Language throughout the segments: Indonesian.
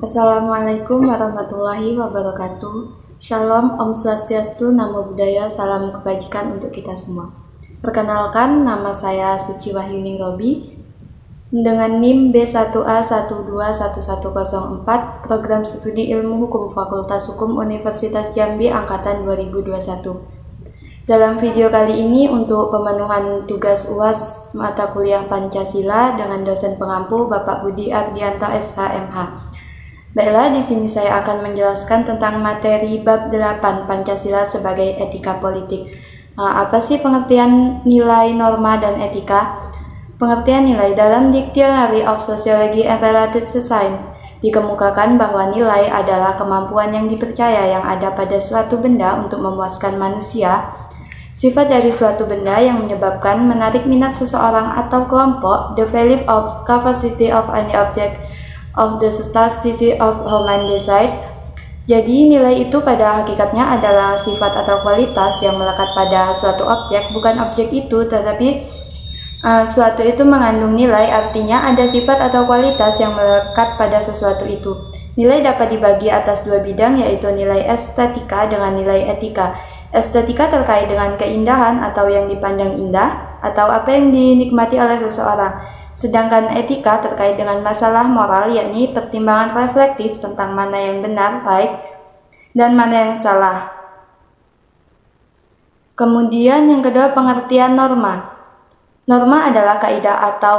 Assalamualaikum warahmatullahi wabarakatuh. Shalom, Om Swastiastu, Namo Buddhaya, salam kebajikan untuk kita semua. Perkenalkan, nama saya Suci Wahyuning Robi dengan NIM B1A121104, Program Studi Ilmu Hukum Fakultas Hukum Universitas Jambi Angkatan 2021. Dalam video kali ini untuk pemenuhan tugas UAS mata kuliah Pancasila dengan dosen pengampu Bapak Budi Ardianto SHMH. Baiklah, di sini saya akan menjelaskan tentang materi bab 8 Pancasila sebagai etika politik. Apa sih pengertian nilai, norma, dan etika? Pengertian nilai dalam Dictionary of Sociology and Related Science dikemukakan bahwa nilai adalah kemampuan yang dipercaya yang ada pada suatu benda untuk memuaskan manusia. Sifat dari suatu benda yang menyebabkan menarik minat seseorang atau kelompok, the value of capacity of any object of the scarcity of human desire. Jadi nilai itu pada hakikatnya adalah sifat atau kualitas yang melekat pada suatu objek, bukan objek itu, tetapi suatu itu mengandung nilai, artinya ada sifat atau kualitas yang melekat pada sesuatu itu. Nilai dapat dibagi atas dua bidang, yaitu nilai estetika dengan nilai etika. Estetika terkait dengan keindahan atau yang dipandang indah, atau apa yang dinikmati oleh seseorang. Sedangkan etika terkait dengan masalah moral, yakni pertimbangan reflektif tentang mana yang benar, right, dan mana yang salah. Kemudian yang kedua, pengertian norma. Norma adalah kaidah atau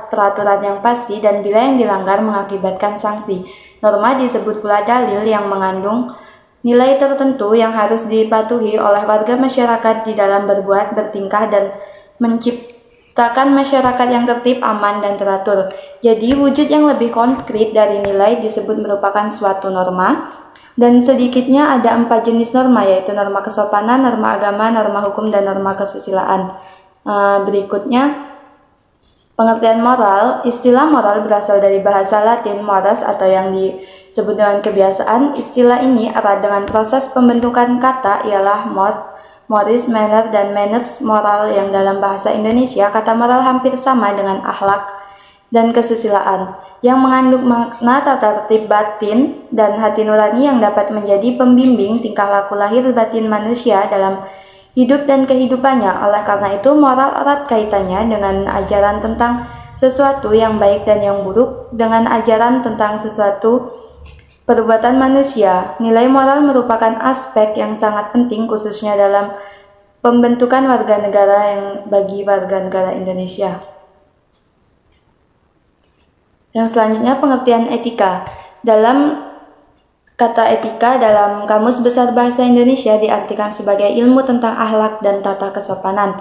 peraturan yang pasti dan bila yang dilanggar mengakibatkan sanksi. Norma disebut pula dalil yang mengandung nilai tertentu yang harus dipatuhi oleh warga masyarakat di dalam berbuat, bertingkah, dan menciptakan masyarakat yang tertib, aman, dan teratur. Jadi wujud yang lebih konkret dari nilai disebut merupakan suatu norma. Dan sedikitnya ada 4 jenis norma, yaitu norma kesopanan, norma agama, norma hukum, dan norma kesusilaan. Berikutnya, pengertian moral. Istilah moral berasal dari bahasa Latin mores atau yang disebut dengan kebiasaan. Istilah ini erat dengan proses pembentukan kata ialah moris, manner, dan manners moral yang dalam bahasa Indonesia kata moral hampir sama dengan akhlak dan kesusilaan yang mengandung makna tata tertib batin dan hati nurani yang dapat menjadi pembimbing tingkah laku lahir batin manusia dalam hidup dan kehidupannya. Oleh karena itu, moral erat kaitannya dengan ajaran tentang sesuatu yang baik dan yang buruk, dengan ajaran tentang sesuatu perbuatan manusia. Nilai moral merupakan aspek yang sangat penting khususnya dalam pembentukan warga negara yang bagi warga negara Indonesia. Yang selanjutnya, pengertian etika. Dalam kata etika dalam Kamus Besar Bahasa Indonesia diartikan sebagai ilmu tentang akhlak dan tata kesopanan.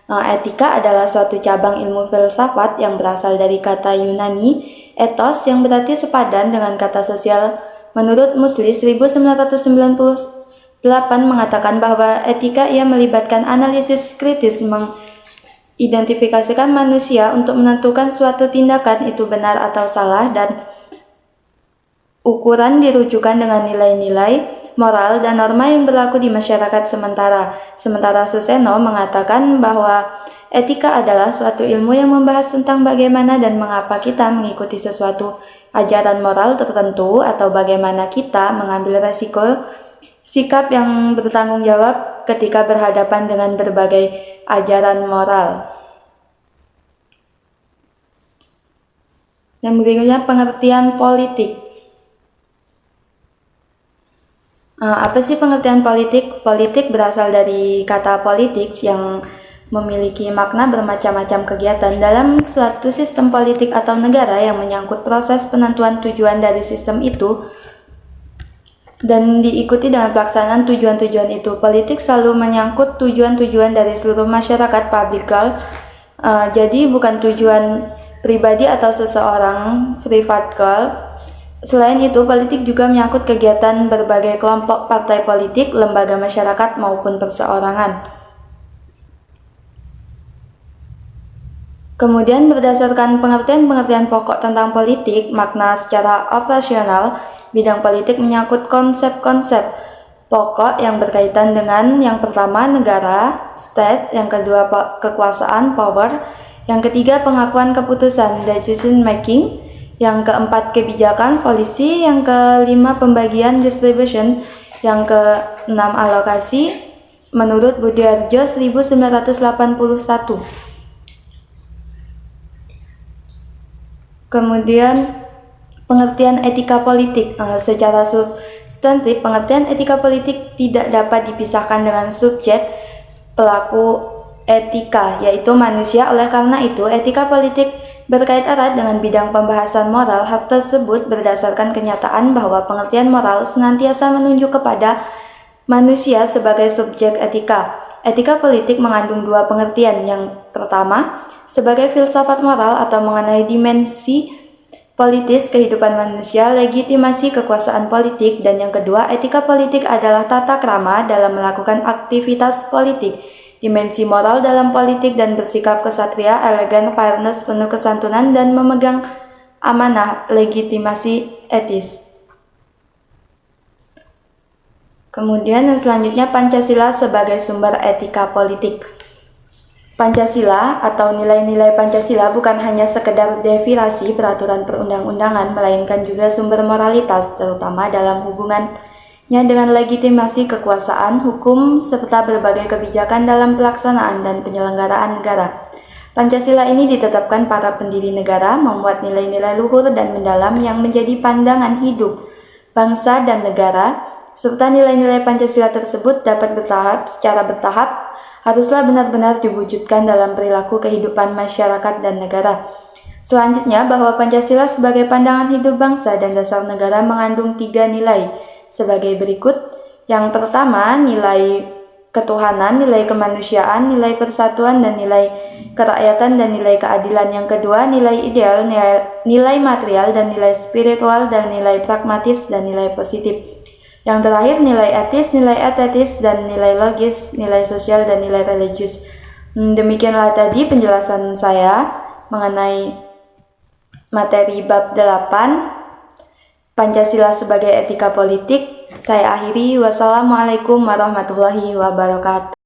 Etika adalah suatu cabang ilmu filsafat yang berasal dari kata Yunani ethos yang berarti sepadan dengan kata sosial. Menurut Musli 1998 mengatakan bahwa etika ia melibatkan analisis kritis mengidentifikasikan manusia untuk menentukan suatu tindakan itu benar atau salah, dan ukuran dirujukan dengan nilai-nilai moral dan norma yang berlaku di masyarakat. Sementara Suseno mengatakan bahwa etika adalah suatu ilmu yang membahas tentang bagaimana dan mengapa kita mengikuti sesuatu ajaran moral tertentu atau bagaimana kita mengambil resiko sikap yang bertanggung jawab ketika berhadapan dengan berbagai ajaran moral. Yang berikutnya, pengertian politik. Apa sih pengertian politik? Politik berasal dari kata politics yang memiliki makna bermacam-macam kegiatan dalam suatu sistem politik atau negara yang menyangkut proses penentuan tujuan dari sistem itu dan diikuti dengan pelaksanaan tujuan-tujuan itu. Politik selalu menyangkut tujuan-tujuan dari seluruh masyarakat public goal. Jadi bukan tujuan pribadi atau seseorang private goal. Selain itu, politik juga menyangkut kegiatan berbagai kelompok partai politik, lembaga masyarakat, maupun perseorangan. Kemudian berdasarkan pengertian-pengertian pokok tentang politik, makna secara operasional, bidang politik menyangkut konsep-konsep pokok yang berkaitan dengan yang pertama negara, state, yang kedua kekuasaan, power, yang ketiga pengakuan keputusan, decision making, Yang keempat, kebijakan polisi. Yang kelima, pembagian distribution. Yang keenam, alokasi. Menurut Budiarjo 1981. Kemudian pengertian etika politik. Secara substantif, pengertian etika politik tidak dapat dipisahkan dengan subjek pelaku etika, yaitu manusia. Oleh karena itu, etika politik berkait erat dengan bidang pembahasan moral. Hal tersebut berdasarkan kenyataan bahwa pengertian moral senantiasa menunjuk kepada manusia sebagai subjek etika. Etika politik mengandung dua pengertian. Yang pertama, sebagai filsafat moral atau mengenai dimensi politis kehidupan manusia, legitimasi kekuasaan politik. Dan yang kedua, etika politik adalah tata krama dalam melakukan aktivitas politik, dimensi moral dalam politik dan bersikap kesatria, elegan, fairness, penuh kesantunan, dan memegang amanah, legitimasi etis. Kemudian yang selanjutnya, Pancasila sebagai sumber etika politik. Pancasila atau nilai-nilai Pancasila bukan hanya sekedar definisi peraturan perundang-undangan, melainkan juga sumber moralitas, terutama dalam hubungannya dengan legitimasi kekuasaan, hukum, serta berbagai kebijakan dalam pelaksanaan dan penyelenggaraan negara. Pancasila ini ditetapkan para pendiri negara, memuat nilai-nilai luhur dan mendalam yang menjadi pandangan hidup bangsa dan negara, serta nilai-nilai Pancasila tersebut dapat secara bertahap, haruslah benar-benar diwujudkan dalam perilaku kehidupan masyarakat dan negara. Selanjutnya, bahwa Pancasila sebagai pandangan hidup bangsa dan dasar negara mengandung 3 nilai sebagai berikut. Yang pertama, nilai ketuhanan, nilai kemanusiaan, nilai persatuan, dan nilai kerakyatan, dan nilai keadilan. Yang kedua, nilai ideal, nilai material, dan nilai spiritual, dan nilai pragmatis, dan nilai positif. Yang terakhir, nilai etis, nilai estetis, dan nilai logis, nilai sosial, dan nilai religius. Demikianlah tadi penjelasan saya mengenai materi bab 8, Pancasila sebagai etika politik. Saya akhiri. Wassalamualaikum warahmatullahi wabarakatuh.